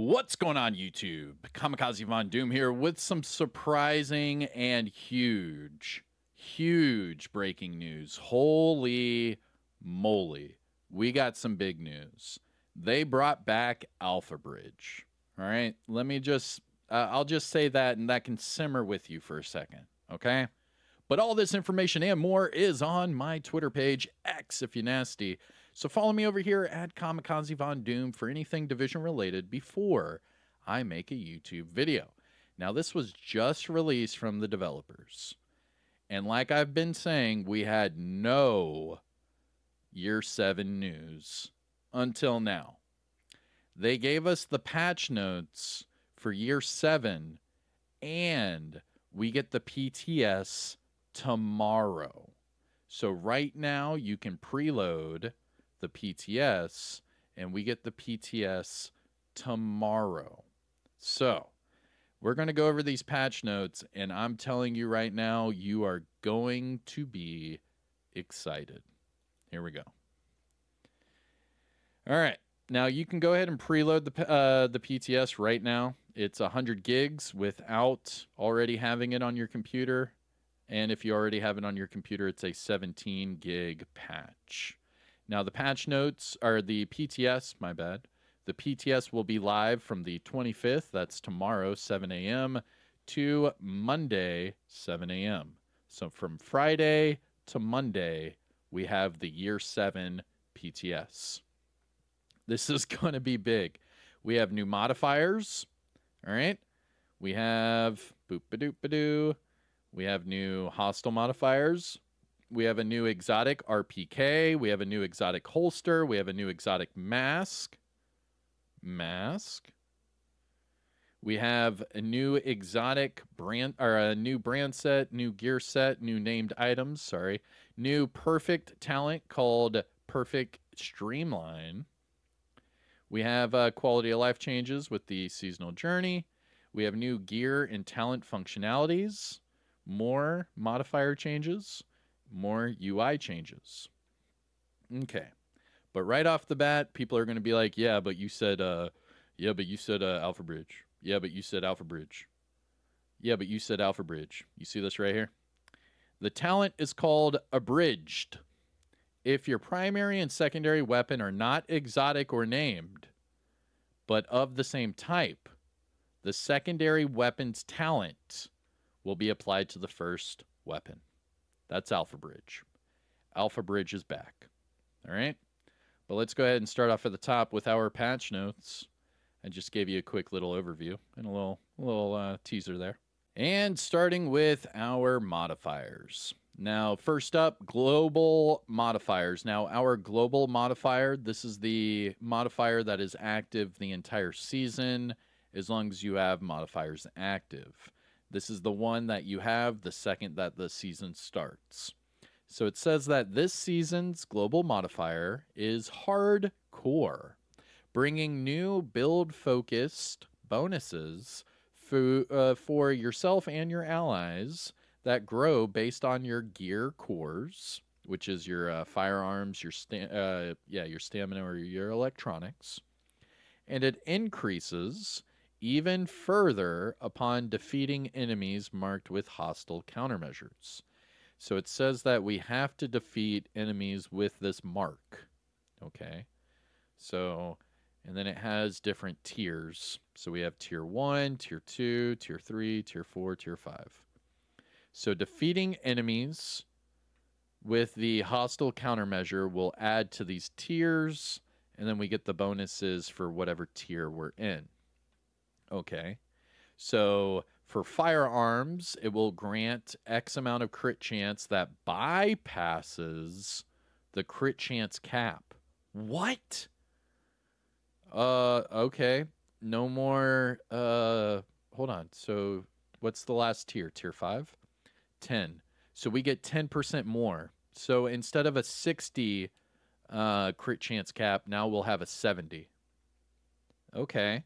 What's going on, YouTube? Kamikazevondoom here with some surprising and huge breaking news. Holy moly. We got some big news. They brought back ALPHABRIDGE. All right, let me just, I'll just say that and that can simmer with you for a second, okay? But all this information and more is on my Twitter page, X if you're nasty. So follow me over here at Kamikazevondoom for anything Division related before I make a YouTube video. Now, this was just released from the developers. And like I've been saying, we had no Year 7 news until now. They gave us the patch notes for Year 7, and we get the PTS tomorrow. So right now you can preload the PTS and we get the PTS tomorrow. So we're going to go over these patch notes, and I'm telling you right now, you are going to be excited. Here we go. All right. Now you can go ahead and preload the PTS right now. It's 100 gigs without already having it on your computer. And if you already have it on your computer, it's a 17 gig patch. Now the patch notes are the PTS, my bad. The PTS will be live from the 25th, that's tomorrow, 7 a.m. to Monday, 7 a.m. So from Friday to Monday, we have the Year 7 PTS. This is going to be big. We have new modifiers, all right? We have boop-a-doop-a-doo. We have new hostile modifiers. We have a new exotic RPK. We have a new exotic holster. We have a new exotic mask. We have a new exotic brand, or a new brand set, new gear set, new named items, sorry. New perfect talent called Perfect Streamline. We have quality of life changes with the seasonal journey. We have new gear and talent functionalities. More modifier changes, more UI changes. Okay. But right off the bat, people are going to be like, yeah, but you said ALPHABRIDGE. Yeah, but you said ALPHABRIDGE. Yeah, but you said ALPHABRIDGE. You see this right here? The talent is called Abridged. If your primary and secondary weapon are not exotic or named, but of the same type, the secondary weapon's talent will be applied to the first weapon. That's ALPHABRIDGE. ALPHABRIDGE is back. All right? But let's go ahead and start off at the top with our patch notes. I just gave you a quick little overview and a little teaser there. And starting with our modifiers. Now, first up, global modifiers. Now, our global modifier, this is the modifier that is active the entire season as long as you have modifiers active. This is the one that you have the second that the season starts. So it says that this season's global modifier is hardcore, bringing new build-focused bonuses for yourself and your allies that grow based on your gear cores, which is your firearms, your stamina or your electronics, and it increases even further upon defeating enemies marked with hostile countermeasures. So it says that we have to defeat enemies with this mark. Okay. So, and then it has different tiers. So we have tier 1, tier 2, tier 3, tier 4, tier 5. So defeating enemies with the hostile countermeasure will add to these tiers, and then we get the bonuses for whatever tier we're in. Okay, so for firearms, it will grant X amount of crit chance that bypasses the crit chance cap. What? Okay. No more, hold on. So what's the last tier? Tier 5? 10. So we get 10% more. So instead of a 60 crit chance cap, now we'll have a 70. Okay.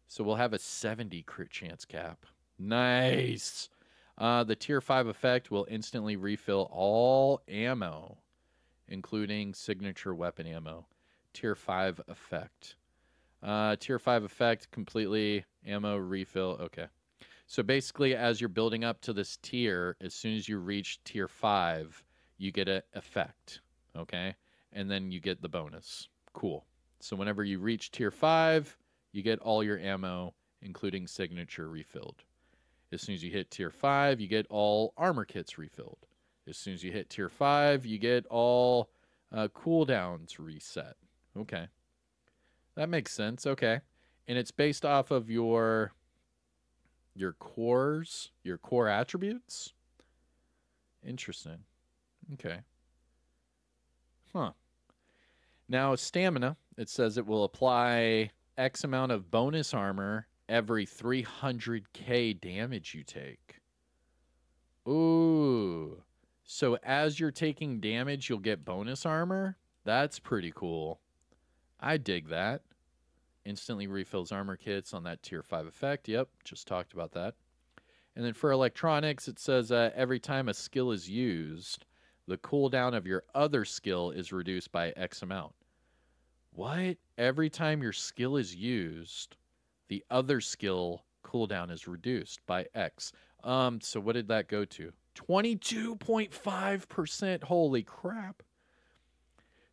So we'll have a 70 crit chance cap. Nice. The tier 5 effect will instantly refill all ammo, including signature weapon ammo. Tier 5 effect. Tier 5 effect, completely ammo refill. Okay. So basically, as you're building up to this tier, as soon as you reach tier 5, you get an effect. Okay. And then you get the bonus. Cool. So whenever you reach tier 5, you get all your ammo, including signature, refilled. As soon as you hit tier 5, you get all armor kits refilled. As soon as you hit tier 5, you get all cooldowns reset. Okay. That makes sense. Okay. And it's based off of your cores, your core attributes. Interesting. Okay. Huh. Now, stamina, it says it will apply X amount of bonus armor every 300k damage you take. Ooh. So as you're taking damage, you'll get bonus armor? That's pretty cool. I dig that. Instantly refills armor kits on that tier 5 effect. Yep, just talked about that. And then for electronics, it says every time a skill is used, the cooldown of your other skill is reduced by X amount. What? Every time your skill is used, the other skill cooldown is reduced by X. So what did that go to? 22.5%. Holy crap.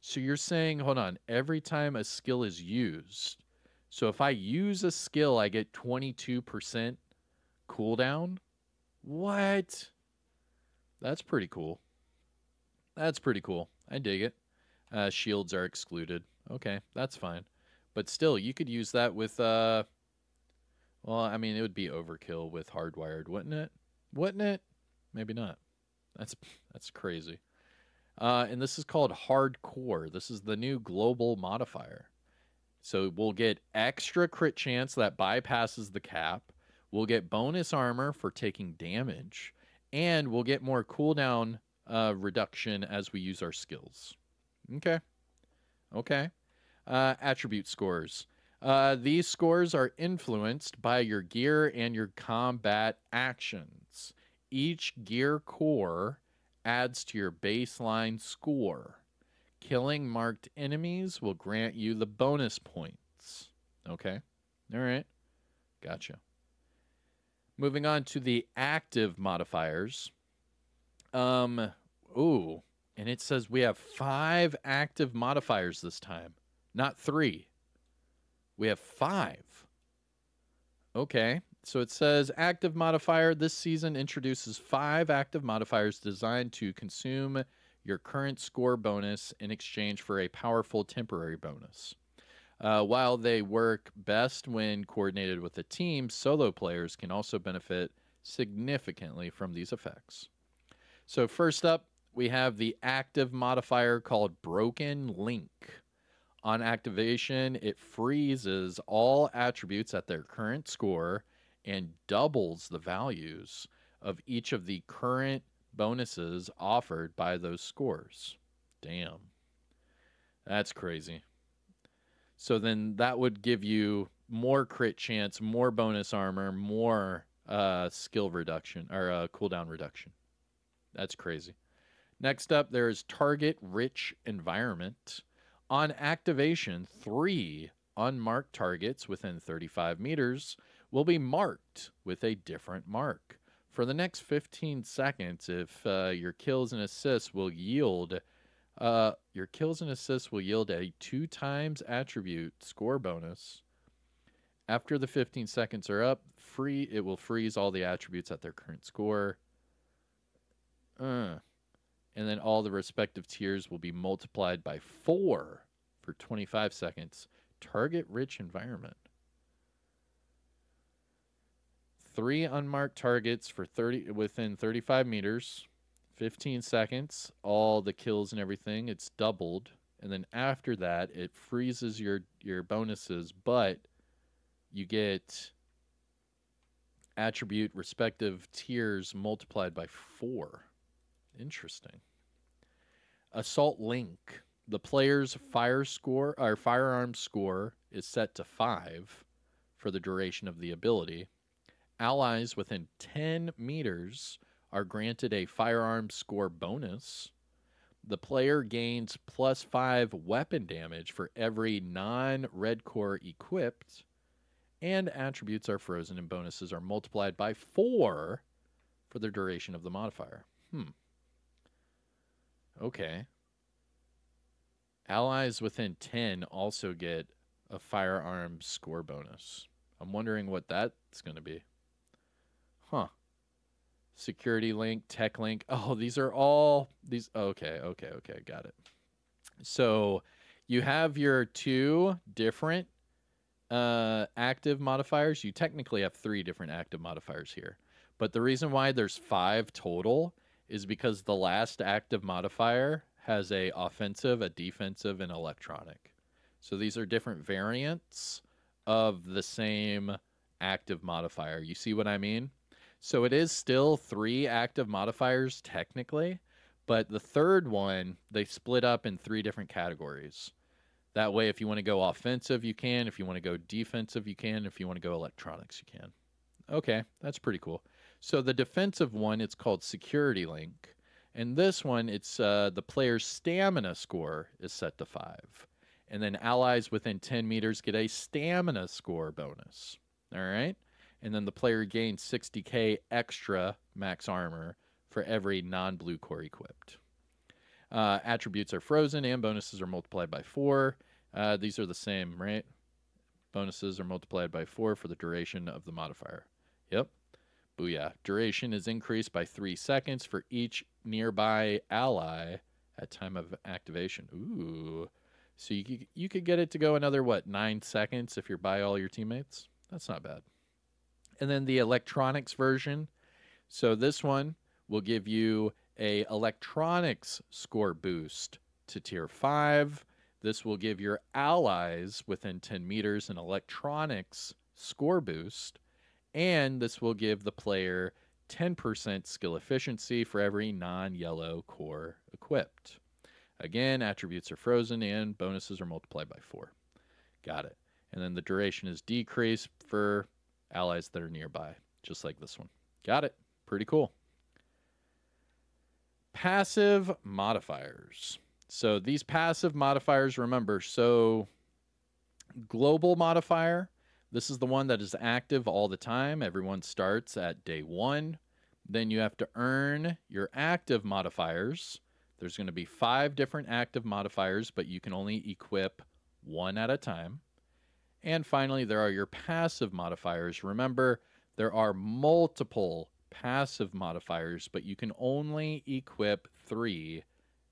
So you're saying, hold on, every time a skill is used, so if I use a skill, I get 22% cooldown? What? That's pretty cool. That's pretty cool. I dig it. Shields are excluded. Okay, that's fine. But still, you could use that with, well, I mean, it would be overkill with hardwired, wouldn't it? Wouldn't it? Maybe not. That's crazy. And this is called hardcore. This is the new global modifier. So we'll get extra crit chance that bypasses the cap. We'll get bonus armor for taking damage. And we'll get more cooldown reduction as we use our skills. Okay. Okay. Attribute scores. These scores are influenced by your gear and your combat actions. Each gear core adds to your baseline score. Killing marked enemies will grant you the bonus points. Okay. All right. Gotcha. Moving on to the active modifiers. Ooh. And it says we have 5 active modifiers this time. Not 3. We have 5. Okay. So it says active modifier this season introduces 5 active modifiers designed to consume your current score bonus in exchange for a powerful temporary bonus. While they work best when coordinated with a team, solo players can also benefit significantly from these effects. So first up, we have the active modifier called Broken Link. On activation, it freezes all attributes at their current score and doubles the values of each of the current bonuses offered by those scores. Damn. That's crazy. So then that would give you more crit chance, more bonus armor, more skill reduction, or cooldown reduction. That's crazy. Next up, there's Target Rich Environment. On activation, 3 unmarked targets within 35 meters will be marked with a different mark. For the next 15 seconds, if your kills and assists will yield a 2 times attribute score bonus. After the 15 seconds are up, it will freeze all the attributes at their current score. And then all the respective tiers will be multiplied by 4 for 25 seconds. Target rich environment. 3 unmarked targets for within 35 meters. 15 seconds. All the kills and everything. It's doubled. And then after that, it freezes your bonuses, but you get attribute respective tiers multiplied by 4. Interesting. Assault Link. The player's firearm score is set to 5 for the duration of the ability. Allies within 10 meters are granted a firearm score bonus. The player gains +5 weapon damage for every non-red core equipped, and attributes are frozen and bonuses are multiplied by 4 for the duration of the modifier. Okay. Allies within 10 also get a firearm score bonus. I'm wondering what that's going to be. Huh. Security link, tech link. Oh, these are all these. Okay. Got it. So you have your 2 different active modifiers. You technically have 3 different active modifiers here. But the reason why there's 5 total is because the last active modifier has a offensive, a defensive, and electronic. So these are different variants of the same active modifier. You see what I mean? So it is still 3 active modifiers technically, but the third one, they split up in 3 different categories. That way, if you want to go offensive, you can. If you want to go defensive, you can. If you want to go electronics, you can. Okay, that's pretty cool. So the defensive one, it's called Security Link. And this one, it's the player's stamina score is set to 5. And then allies within 10 meters get a stamina score bonus. All right? And then the player gains 60k extra max armor for every non-blue core equipped. Attributes are frozen and bonuses are multiplied by 4. These are the same, right? Bonuses are multiplied by 4 for the duration of the modifier. Yep. Booyah. Duration is increased by 3 seconds for each nearby ally at time of activation. Ooh. So you could get it to go another, what, 9 seconds if you're by all your teammates? That's not bad. And then the electronics version. So this one will give you a electronics score boost to tier 5. This will give your allies within 10 meters an electronics score boost. And this will give the player 10% skill efficiency for every non-yellow core equipped. Again, attributes are frozen and bonuses are multiplied by 4. Got it. And then the duration is decreased for allies that are nearby, just like this one. Got it. Pretty cool. Passive modifiers. So these passive modifiers, remember, so global modifier, this is the one that is active all the time. Everyone starts at day 1. Then you have to earn your active modifiers. There's going to be 5 different active modifiers, but you can only equip 1 at a time. And finally, there are your passive modifiers. Remember, there are multiple passive modifiers, but you can only equip 3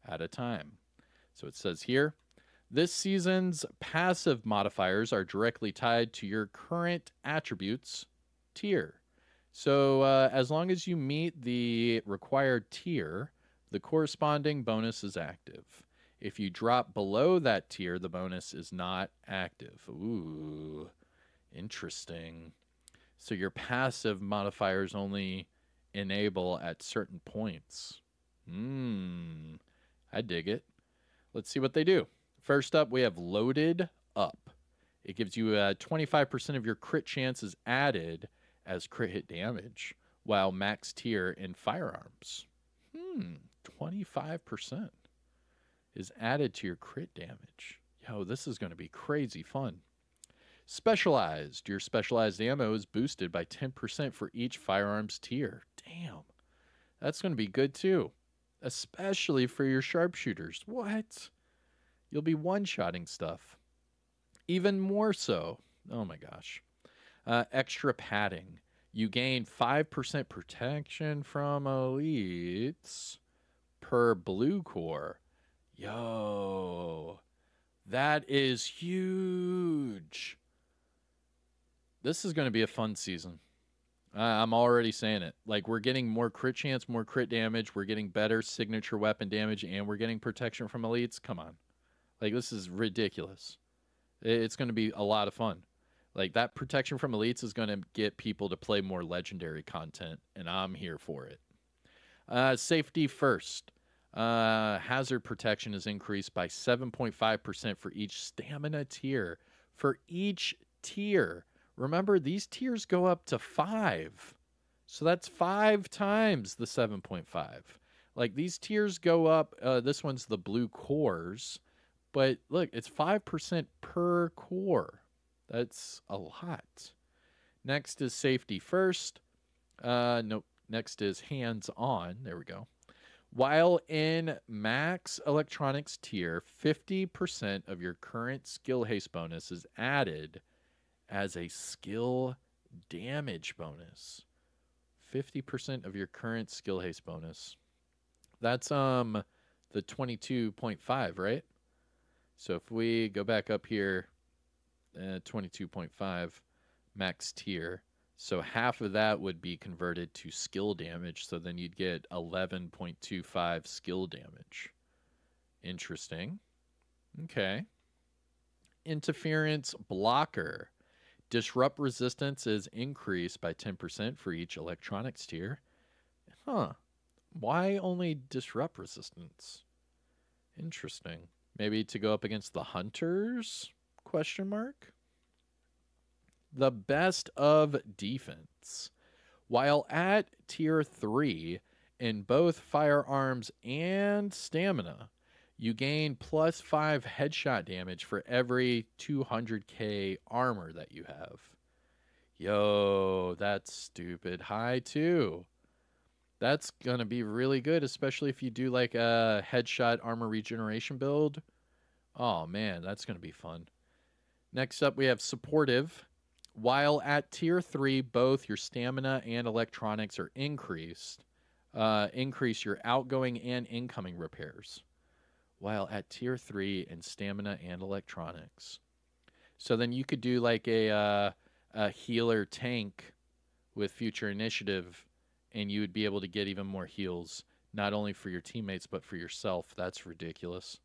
at a time. So it says here, this season's passive modifiers are directly tied to your current attributes tier. So as long as you meet the required tier, the corresponding bonus is active. If you drop below that tier, the bonus is not active. Ooh, interesting. So your passive modifiers only enable at certain points. I dig it. Let's see what they do. First up, we have Loaded Up. It gives you 25% of your crit chances added as crit hit damage, while max tier in firearms. 25% is added to your crit damage. Yo, this is going to be crazy fun. Specialized. Your specialized ammo is boosted by 10% for each firearms tier. Damn. That's going to be good too. Especially for your sharpshooters. What? You'll be one-shotting stuff. Even more so. Oh my gosh. Extra padding. You gain 5% protection from elites per blue core. Yo. That is huge. This is going to be a fun season. I'm already saying it. Like, we're getting more crit chance, more crit damage. We're getting better signature weapon damage, and we're getting protection from elites. Come on. Like, this is ridiculous. It's going to be a lot of fun. Like, that protection from elites is going to get people to play more legendary content, and I'm here for it. Safety first. Hazard protection is increased by 7.5% for each stamina tier. For each tier. Remember, these tiers go up to 5. So that's 5 times the 7.5. Like these tiers go up. This one's the blue cores, but look, it's 5% per core. That's a lot. Next is safety first. Nope. Next is hands on. There we go. While in max electronics tier, 50% of your current skill haste bonus is added as a skill damage bonus. 50% of your current skill haste bonus. That's the 22.5, right? So if we go back up here, 22.5 max tier. So half of that would be converted to skill damage. So then you'd get 11.25 skill damage. Interesting. Okay. Interference blocker. Disrupt resistance is increased by 10% for each electronics tier. Huh. Why only disrupt resistance? Interesting. Maybe to go up against the hunters? Question mark. The best of defense. While at tier 3 in both firearms and stamina, you gain plus 5 headshot damage for every 200k armor that you have. Yo, that's stupid high too. That's going to be really good, especially if you do like a headshot armor regeneration build. Oh man, that's going to be fun. Next up, we have supportive. While at tier 3, both your stamina and electronics are increased. Increase your outgoing and incoming repairs. While at tier 3 in stamina and electronics. So then you could do like a healer tank with future initiative, and you would be able to get even more heals, not only for your teammates, but for yourself. That's ridiculous.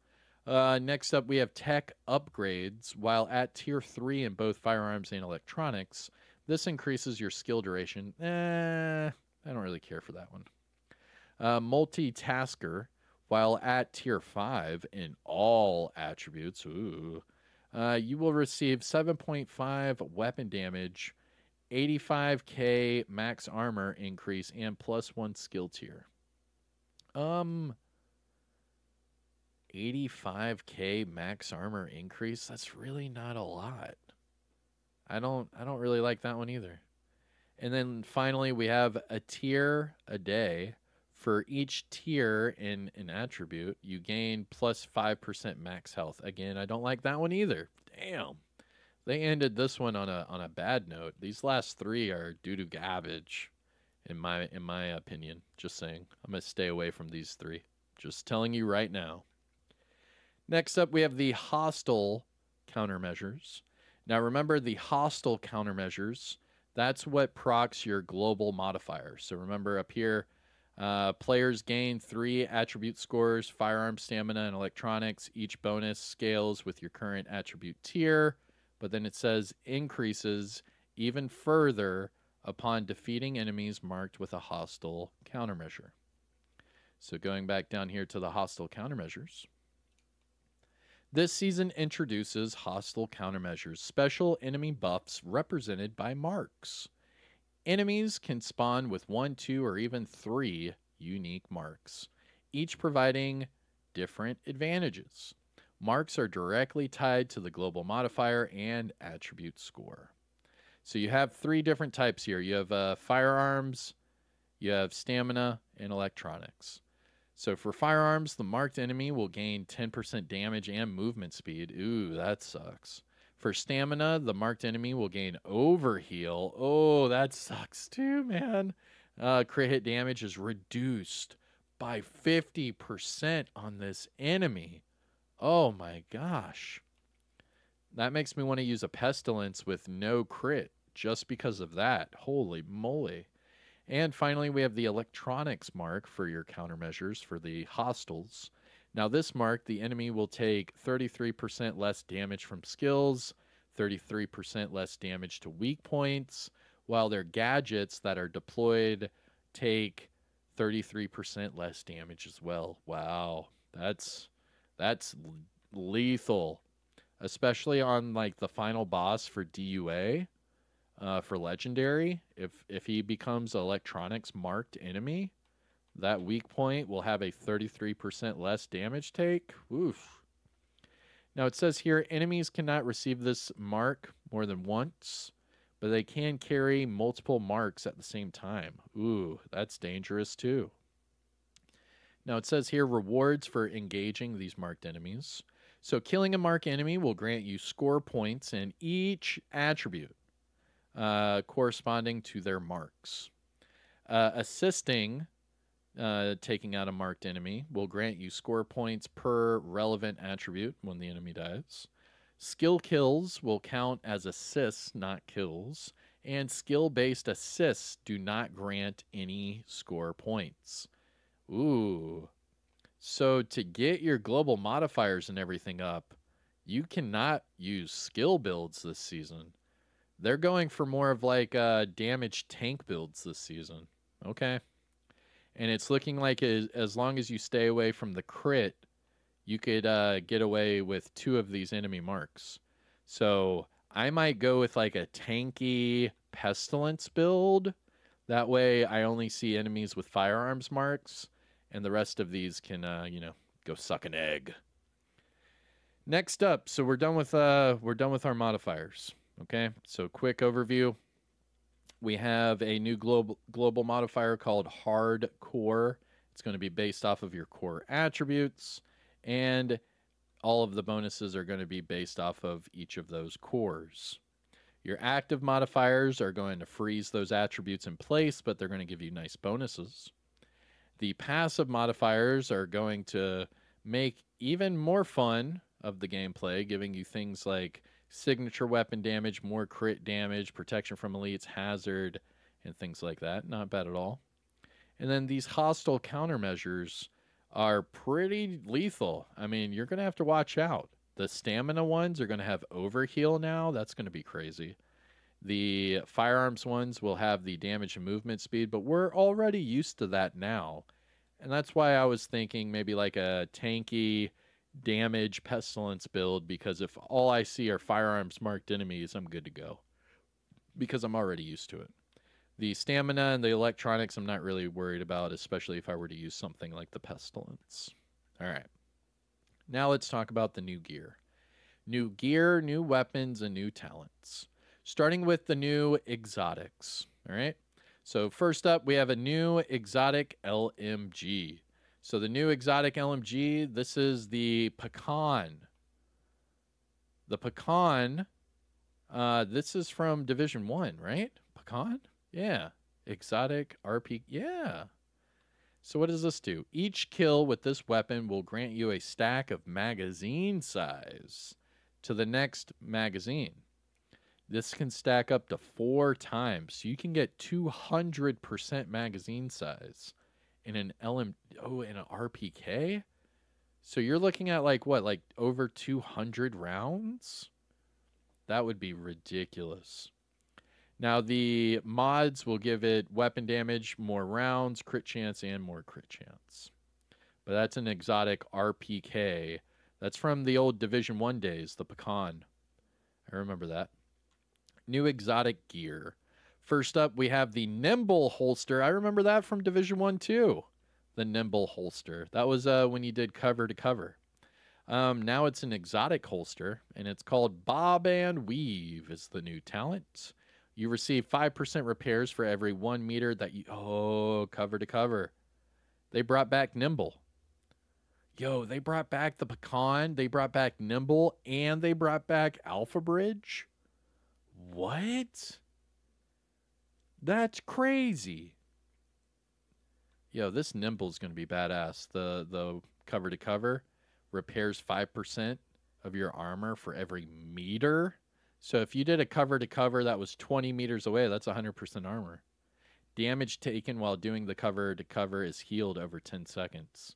Next up, we have tech upgrades. While at tier 3 in both firearms and electronics, this increases your skill duration. I don't really care for that one. Multitasker. While at tier 5 in all attributes, you will receive 7.5 weapon damage, 85k max armor increase, and plus 1 skill tier. 85k max armor increase, that's really not a lot. I don't really like that one either. And then finally we have a tier a day. For each tier in an attribute, you gain plus 5% max health. Again, I don't like that one either. Damn. They ended this one on a bad note. These last 3 are doo-doo garbage in my opinion. Just saying. I'm going to stay away from these 3. Just telling you right now. Next up, we have the hostile countermeasures. Now remember, the hostile countermeasures, that's what procs your global modifier. So remember up here, players gain 3 attribute scores, firearm, stamina, and electronics. Each bonus scales with your current attribute tier, but then it says increases even further upon defeating enemies marked with a hostile countermeasure. So going back down here to the hostile countermeasures. This season introduces hostile countermeasures, special enemy buffs represented by marks. Enemies can spawn with 1, 2, or even 3 unique marks, each providing different advantages. Marks are directly tied to the global modifier and attribute score. So you have 3 different types here. You have firearms, you have stamina, and electronics. So for firearms, the marked enemy will gain 10% damage and movement speed. Ooh, that sucks. For stamina, the marked enemy will gain overheal. Oh, that sucks too, man. Crit hit damage is reduced by 50% on this enemy. Oh my gosh. That makes me want to use a pestilence with no crit just because of that. Holy moly. And finally, we have the electronics mark for your countermeasures for the hostiles. Now this mark, the enemy will take 33% less damage from skills, 33% less damage to weak points, while their gadgets that are deployed take 33% less damage as well. Wow, that's lethal, especially on like the final boss for DUA. For legendary, if he becomes electronics marked enemy, That weak point will have a 33% less damage take. Oof. Now it says here, enemies cannot receive this mark more than once, but they can carry multiple marks at the same time. Ooh, that's dangerous too. Now it says here, rewards for engaging these marked enemies. So killing a marked enemy will grant you score points in each attribute corresponding to their marks. Assisting taking out a marked enemy will grant you score points per relevant attribute when the enemy dies. Skill kills will count as assists, not kills. And skill-based assists do not grant any score points. Ooh. So to get your global modifiers and everything up, you cannot use skill builds this season. They're going for more of like damage tank builds this season. Okay. And it's looking like as long as you stay away from the crit, you could get away with 2 of these enemy marks. So I might go with like a tanky pestilence build. That way I only see enemies with firearms marks, and the rest of these can, go suck an egg. Next up, so we're done with our modifiers. Okay, so quick overview. We have a new global modifier called Hardcore. It's going to be based off of your core attributes, and all of the bonuses are going to be based off of each of those cores. Your active modifiers are going to freeze those attributes in place, but they're going to give you nice bonuses. The passive modifiers are going to make even more fun of the gameplay, giving you things like signature weapon damage, more crit damage, protection from elites, hazard, and things like that. Not bad at all. And then these hostile countermeasures are pretty lethal. I mean, you're going to have to watch out. The stamina ones are going to have overheal now. That's going to be crazy. The firearms ones will have the damage and movement speed, but we're already used to that now. And that's why I was thinking maybe like a tanky damage pestilence build, because if all I see are firearms marked enemies, I'm good to go because I'm already used to it. The stamina and the electronics I'm not really worried about, especially if I were to use something like the pestilence. All right, now let's talk about the new gear. New gear, new weapons, and new talents, starting with the new exotics. All right, so first up we have a new exotic LMG. So the new exotic LMG, this is the PAKHAN. The PAKHAN, this is from Division 1, right? PAKHAN? Yeah. Exotic RP. Yeah. So what does this do? Each kill with this weapon will grant you a stack of magazine size to the next magazine. This can stack up to 4 times. So you can get 200% magazine size in an in an RPK. So you're looking at like what, like over 200 rounds? That would be ridiculous. Now the mods will give it weapon damage, more rounds, crit chance, and more crit chance. But that's an exotic RPK. That's from the old Division 1 days, the PAKHAN. I remember that. New exotic gear. First up, we have the NIMBLE holster. I remember that from Division 1 too. The NIMBLE holster. That was when you did cover to cover. Now it's an exotic holster, and it's called Bob and Weave is the new talent. You receive 5% repairs for every 1 meter that you... Oh, cover to cover. They brought back NIMBLE. Yo, they brought back the PAKHAN, they brought back NIMBLE, and they brought back ALPHABRIDGE? What? That's crazy. Yo, this NIMBLE is going to be badass. The cover to cover repairs 5% of your armor for every meter. So if you did a cover to cover that was 20 meters away, that's 100% armor. Damage taken while doing the cover to cover is healed over 10 seconds.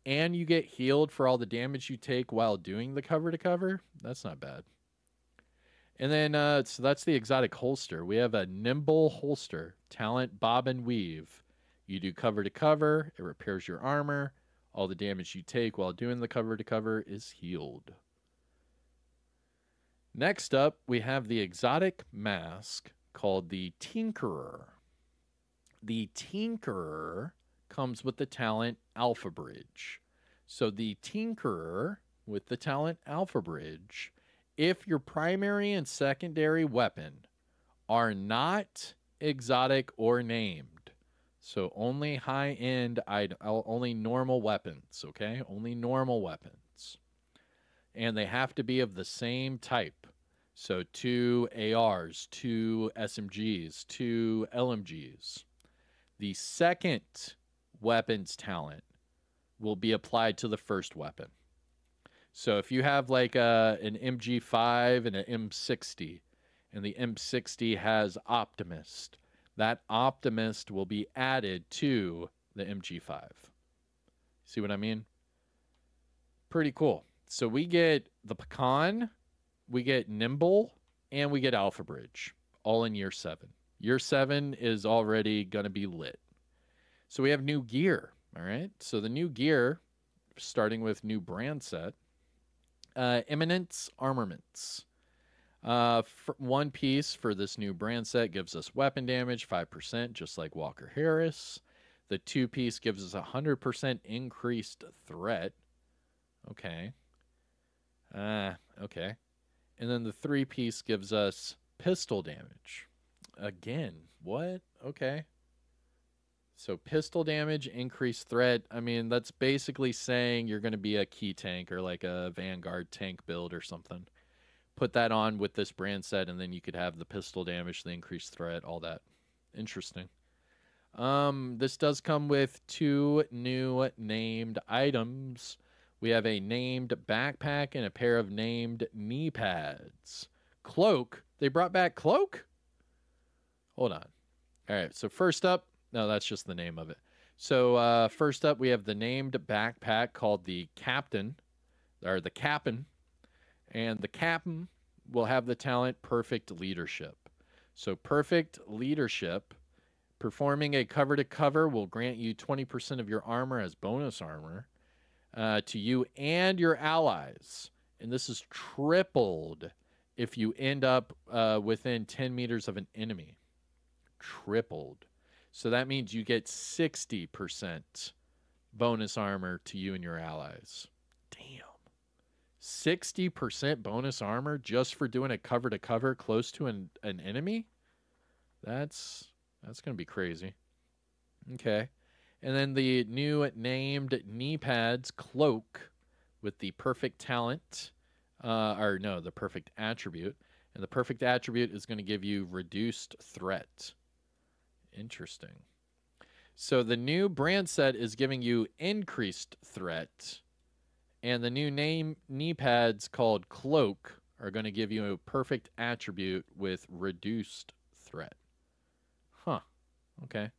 And you get healed for all the damage you take while doing the cover to cover. That's not bad. And then, so that's the exotic holster. We have a NIMBLE holster, talent Bob and Weave. You do cover to cover, it repairs your armor. All the damage you take while doing the cover to cover is healed. Next up, we have the exotic mask called the Tinkerer. The Tinkerer comes with the talent ALPHABRIDGE. So the Tinkerer with the talent ALPHABRIDGE, if your primary and secondary weapon are not exotic or named, so only high-end, only normal weapons, okay? Only normal weapons. And they have to be of the same type. So 2 ARs, 2 SMGs, 2 LMGs. The second weapons talent will be applied to the first weapon. So if you have like an MG5 and an M60, and the M60 has Optimist, that Optimist will be added to the MG5. See what I mean? Pretty cool. So we get the PAKHAN, we get NIMBLE, and we get ALPHABRIDGE, all in year 7. Year 7 is already going to be lit. So we have new gear, all right? So the new gear, starting with new brand set, Eminence Armaments. One piece for this new brand set gives us weapon damage, 5%, just like Walker Harris. The 2-piece gives us 100% increased threat. Okay. Okay. And then the 3-piece gives us pistol damage. Again, what? Okay. So pistol damage, increased threat. I mean, that's basically saying you're going to be a key tank or like a Vanguard tank build or something. Put that on with this brand set, and then you could have the pistol damage, the increased threat, all that. Interesting. This does come with 2 new named items. We have a named backpack and a pair of named knee pads. Cloak. They brought back Cloak? Hold on. All right, so first up, no, that's just the name of it. So first up, we have the named backpack called the Captain, or the Cap'n. And the Cap'n will have the talent Perfect Leadership. So Perfect Leadership, performing a cover-to-cover will grant you 20% of your armor as bonus armor to you and your allies. And this is tripled if you end up within 10 meters of an enemy. Tripled. So that means you get 60% bonus armor to you and your allies. Damn. 60% bonus armor just for doing a cover-to-cover close to an enemy? That's going to be crazy. Okay. And then the new named knee pads Cloak with the perfect talent, the perfect attribute. And the perfect attribute is going to give you reduced threat. Interesting. So the new brand set is giving you increased threat. And the new knee pads called Cloak are going to give you a perfect attribute with reduced threat. Huh. Okay.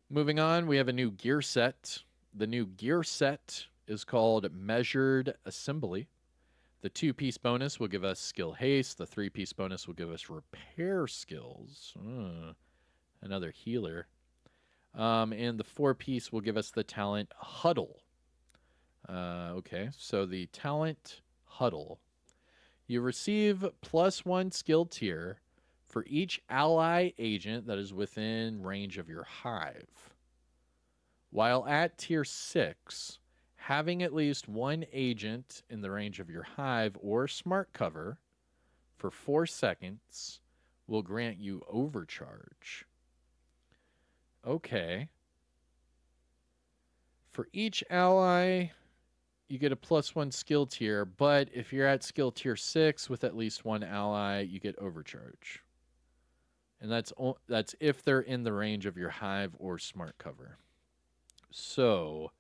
Moving on, we have a new gear set. The new gear set is called Measured Assembly. The 2-piece bonus will give us skill haste. The 3-piece bonus will give us repair skills. Another healer. And the 4-piece will give us the talent Huddle. Okay, so the talent Huddle. You receive +1 skill tier for each ally agent that is within range of your hive. While at tier 6, having at least 1 agent in the range of your hive or smart cover for 4 seconds will grant you overcharge. Okay. For each ally, you get a +1 skill tier, but if you're at skill tier 6 with at least 1 ally, you get overcharge. And that's if they're in the range of your hive or smart cover. So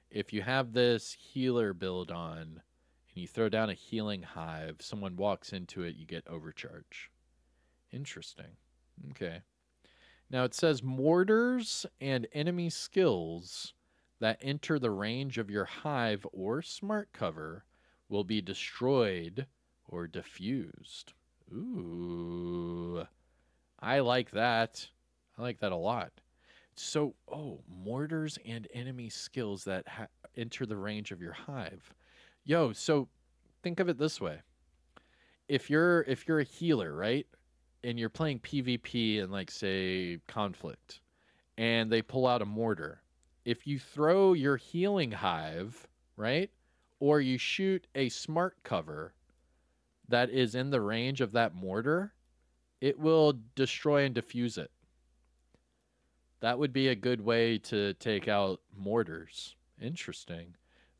if you have this healer build on and you throw down a healing hive, someone walks into it, you get overcharge. Interesting. Okay. Now it says mortars and enemy skills that enter the range of your hive or smart cover will be destroyed or diffused. Ooh. I like that. I like that a lot. So, mortars and enemy skills that enter the range of your hive. Yo, so think of it this way. If you're a healer, right? And you're playing PvP in like say conflict, and they pull out a mortar, if you throw your healing hive, right, or you shoot a smart cover that is in the range of that mortar, it will destroy and defuse it. That would be a good way to take out mortars. Interesting.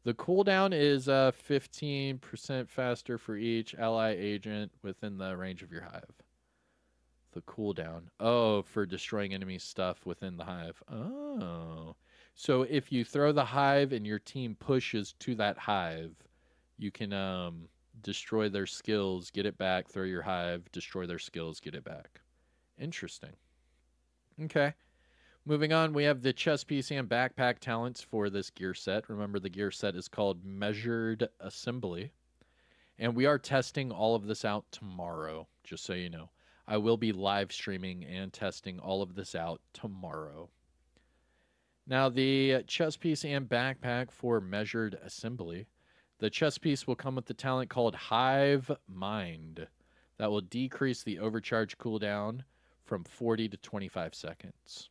The cooldown is 15% faster for each ally agent within the range of your hive. The cooldown. Oh, for destroying enemy stuff within the hive. Oh. So if you throw the hive and your team pushes to that hive, you can destroy their skills, get it back, throw your hive, destroy their skills, get it back. Interesting. Okay. Moving on, we have the chest piece and backpack talents for this gear set. Remember, the gear set is called Measured Assembly. And we are testing all of this out tomorrow, just so you know. I will be live streaming and testing all of this out tomorrow. Now, the chest piece and backpack for Measured Assembly. The chest piece will come with the talent called Hive Mind. That will decrease the overcharge cooldown from 40 to 25 seconds.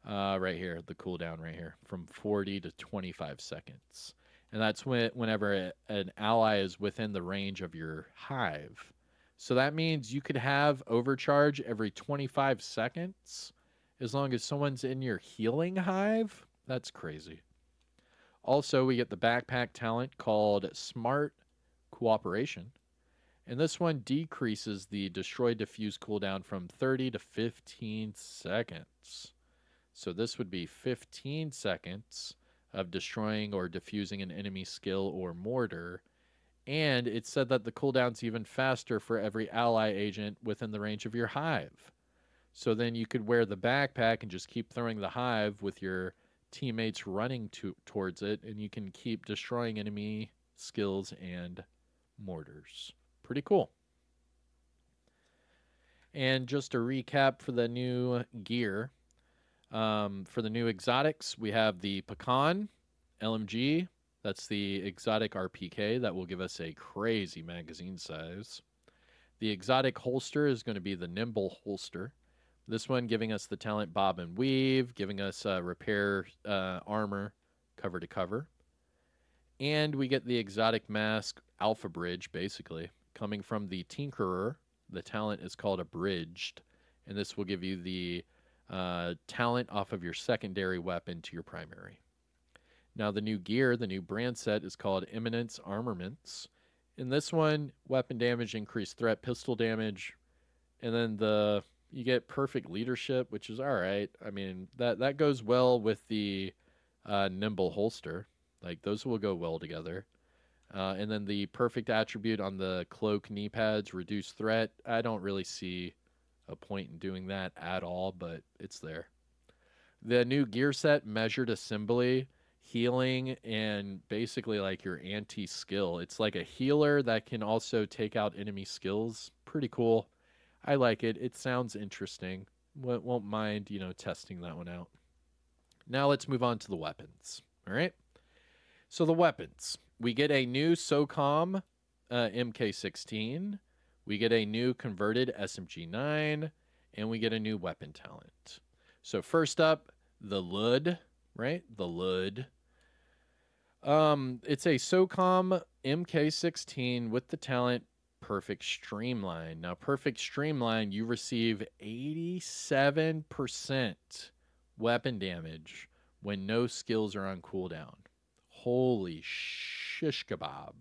Right here, the cooldown right here, from 40 to 25 seconds. And that's whenever an ally is within the range of your hive. So that means you could have overcharge every 25 seconds as long as someone's in your healing hive. That's crazy. Also, we get the backpack talent called Smart Cooperation. And this one decreases the Destroy Diffuse cooldown from 30 to 15 seconds. So this would be 15 seconds of destroying or diffusing an enemy skill or mortar. And it said that the cooldown's even faster for every ally agent within the range of your hive. So then you could wear the backpack and just keep throwing the hive with your teammates running towards it, and you can keep destroying enemy skills and mortars. Pretty cool. And just a recap for the new gear. For the new exotics, we have the PAKHAN LMG. That's the exotic RPK that will give us a crazy magazine size. The exotic holster is going to be the NIMBLE holster. This one giving us the talent Bob and Weave, giving us repair armor cover to cover. And we get the exotic mask ALPHABRIDGE, basically, coming from the Tinkerer. The talent is called Abridged, and this will give you the talent off of your secondary weapon to your primary. Now the new gear, the new brand set is called Eminence Armaments. In this one, weapon damage, increased threat, pistol damage, and then you get perfect leadership, which is all right. I mean, that goes well with the NIMBLE holster. Like, those will go well together. And then the perfect attribute on the cloak knee pads, reduced threat. I don't really see a point in doing that at all, but it's there. The new gear set, Measured Assembly, healing, and basically like your anti-skill. It's like a healer that can also take out enemy skills. Pretty cool. I like it. It sounds interesting. Won't mind, testing that one out. Now let's move on to the weapons. All right. So the weapons. We get a new SOCOM MK16. We get a new converted SMG9. And we get a new weapon talent. So first up, the LUD, right? The LUD. It's a SOCOM MK16 with the talent Perfect Streamline. Now, Perfect Streamline, you receive 87% weapon damage when no skills are on cooldown. Holy shish kebab.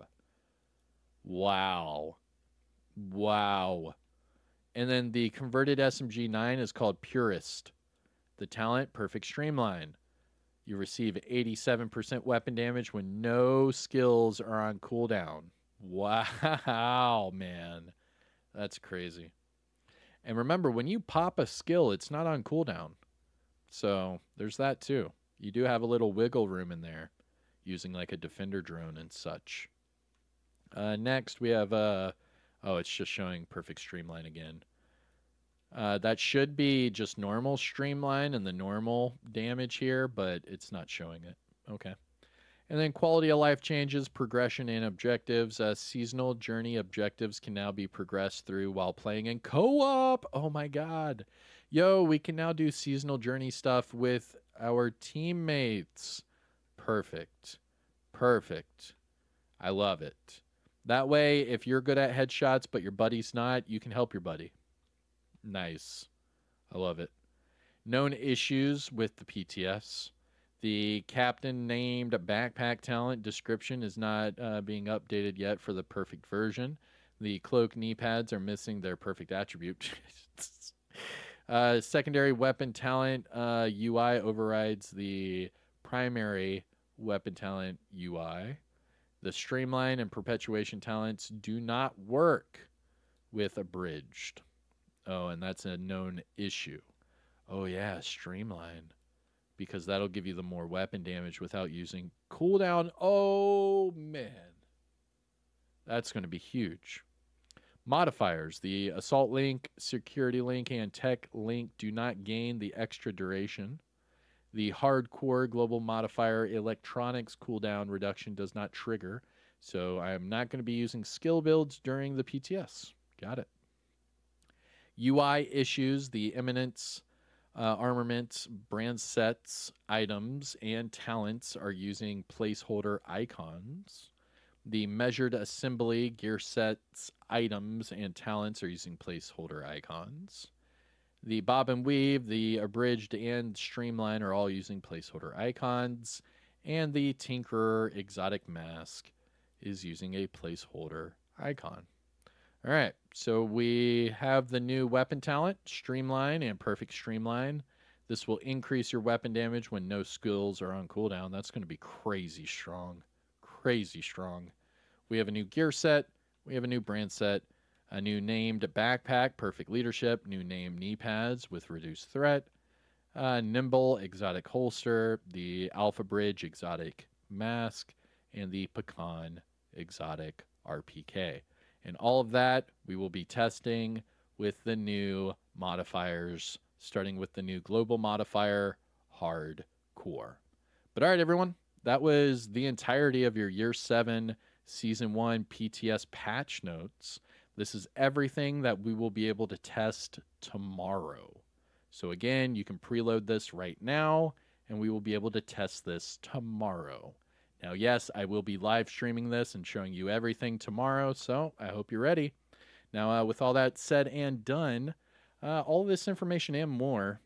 Wow. Wow. And then the converted SMG9 is called Purist. The talent, Perfect Streamline. You receive 87% weapon damage when no skills are on cooldown. Wow, man. That's crazy. And remember, when you pop a skill, it's not on cooldown. So there's that too. You do have a little wiggle room in there using like a defender drone and such. Next, we have... oh, it's just showing Perfect Streamline again. That should be just normal Streamline and the normal damage here, but it's not showing it. Okay. And then quality of life changes, progression, and objectives. Seasonal journey objectives can now be progressed through while playing in co-op. Oh my god. Yo, we can now do seasonal journey stuff with our teammates. Perfect. Perfect. I love it. That way, if you're good at headshots but your buddy's not, you can help your buddy. Nice. I love it. Known issues with the PTS. The captain named backpack talent description is not being updated yet for the perfect version. The cloak knee pads are missing their perfect attribute. Secondary weapon talent UI overrides the primary weapon talent UI. The streamline and perpetuation talents do not work with abridged. Oh, and that's a known issue. Oh, yeah, streamline. Because that'll give you the more weapon damage without using cooldown. Oh, man. That's going to be huge. Modifiers. The assault link, security link, and tech link do not gain the extra duration. The hardcore global modifier electronics cooldown reduction does not trigger. So I am not going to be using skill builds during the PTS. Got it. UI issues. The eminence, armaments, brand sets, items, and talents are using placeholder icons. The measured assembly, gear sets, items, and talents are using placeholder icons. The bob and weave, the abridged, and streamline are all using placeholder icons. And the Tinkerer exotic mask is using a placeholder icon. All right, so we have the new weapon talent, Streamline and Perfect Streamline. This will increase your weapon damage when no skills are on cooldown. That's going to be crazy strong. Crazy strong. We have a new gear set. We have a new brand set. A new named backpack, Perfect Leadership. New name knee pads with reduced threat. NIMBLE exotic holster. The ALPHABRIDGE exotic mask. And the PAKHAN exotic RPK. And all of that we will be testing with the new modifiers, starting with the new global modifier, Hardcore. But all right, everyone, that was the entirety of your Year 7 Season 1 PTS patch notes. This is everything that we will be able to test tomorrow. So again, you can preload this right now, and we will be able to test this tomorrow. Now, yes, I will be live streaming this and showing you everything tomorrow, so I hope you're ready. Now, with all that said and done, all of this information and more,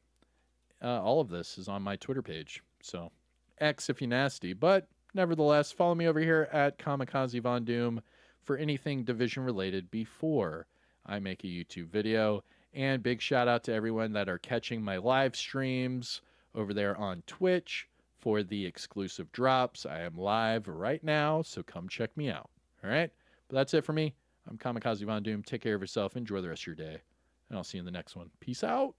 all of this is on my Twitter page. So, X if you're nasty, but nevertheless, follow me over here at Kamikazevondoom for anything Division related before I make a YouTube video. And big shout out to everyone that are catching my live streams over there on Twitch for the exclusive drops. I am live right now, so come check me out. All right? But that's it for me. I'm Kamikazevondoom. Take care of yourself. Enjoy the rest of your day. And I'll see you in the next one. Peace out.